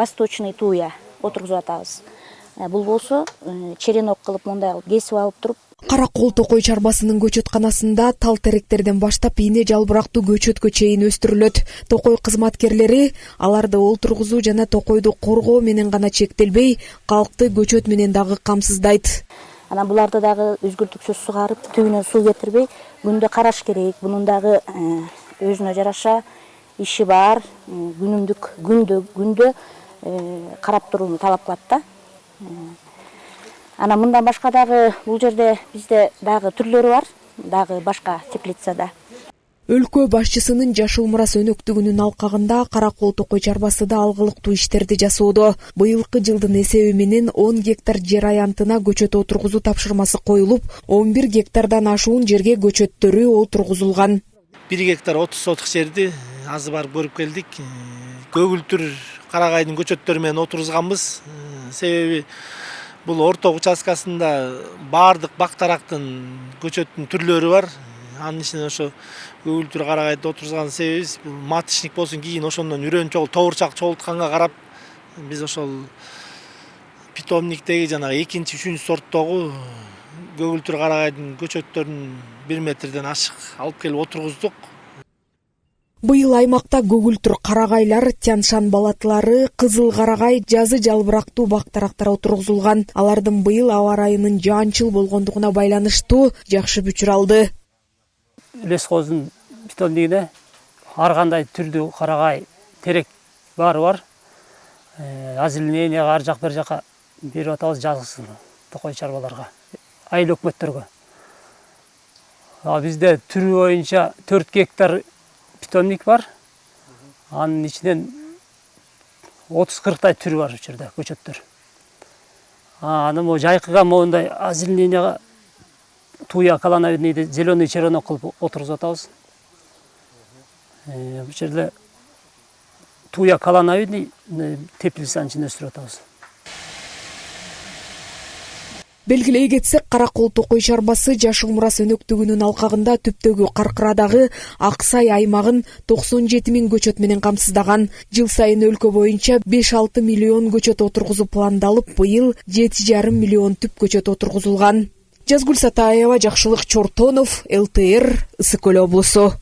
восточный туя отургузуп атабыз. Бул болсо черенок кылып мындай кесип алып туруп. Каракол Токой чарбасынын көчөтканасында тал теректерден баштап ийне жалбырактуу көчөткө чейин өстүрүлөт. Токой кызматкерлери аларды олтургузуу жана токойду коргоо менен гана чектелбей, калкты көчөт менен дагы камсыздайт. Анан буларды дагы үзгүлтүксүз сугарып, түбүнөн суу кетирбей, күндө караш керек. Бунун дагы өзүнө жараша иши бар. Күндө карап турууну талап кылат да. Анан мындан башка дагы бул жерде бизде дагы түрлөрү бар, дагы башка теплицада. Өлкө башчысынын жашыл мурас өнөктүгүнүн алкагында Каракол Токой чарбасы да алгылыктуу иштерди жасоодо. Быйылкы жылдын эсеби менен 10 гектар жер аянтына көчөт отургузуу тапшырмасы коюлуп, 11 гектардан ашуун жерге көчөттөрү отургузулган. 1 гектар 30 соток жерди азы барып көрүп келдик. Көгүлтүр карагайдын көчөттөрү менен отургузганбыз. Себеби бул орток участкасында баардык бактарактын көчөттүн түрлөрү бар. Анын ичинен ошо көгүлтүр карагайды отургузган себебибиз маточник болсун, кийин ошондон үрөн тобурчак чогултканга карап биз ошол питомниктеги жанагы 2-3 сорттогу көгүлтүр карагайдын көчөттөрүн 1 метрден ашык алып келип отургуздук. Быйыл аймакта көгүлтүр карагайлар, тяншан балатлары, кызыл карагай, жазы жалбырактуу бактарактар отургузулган. Алардын быйыл аба ырайынын жаанчыл болгондугуна байланыштуу жакшы бүчүр алды. Лескоздун питомнигине ар кандай түрдүү карагай, терек бар. Азилненияга ар жак бер жака берип атабыз жазгысын Токой чарбаларга, айыл өкмөттөргө. Бизде түрү боюнча 4 гектар питомник бар. Анын ичинен 30-40 түрү бар учурда көчөттөр. Аны жайкыга моундай азилненияга туя калановидный зеленый черенок кылып отургузуп атабыз. Бул жерде туя калановидный теплицанын ичинде өстүрүп атабыз. Белгилей кетсек, Каракол Токой чарбасы жашыл мурас өнөктүгүнүн алкагында түптөгү Каркырадагы Аксай аймагын 97 000 көчөт менен камсыздаган. Жыл сайын өлкө боюнча 5-6 миллион көчөт отургузуу пландалып, быйыл 7,5 миллион түп көчөт отургузулган. Жазгүл Сатаева, Жакшылык Чортонов, ЛТР, Ысык Көл облусу.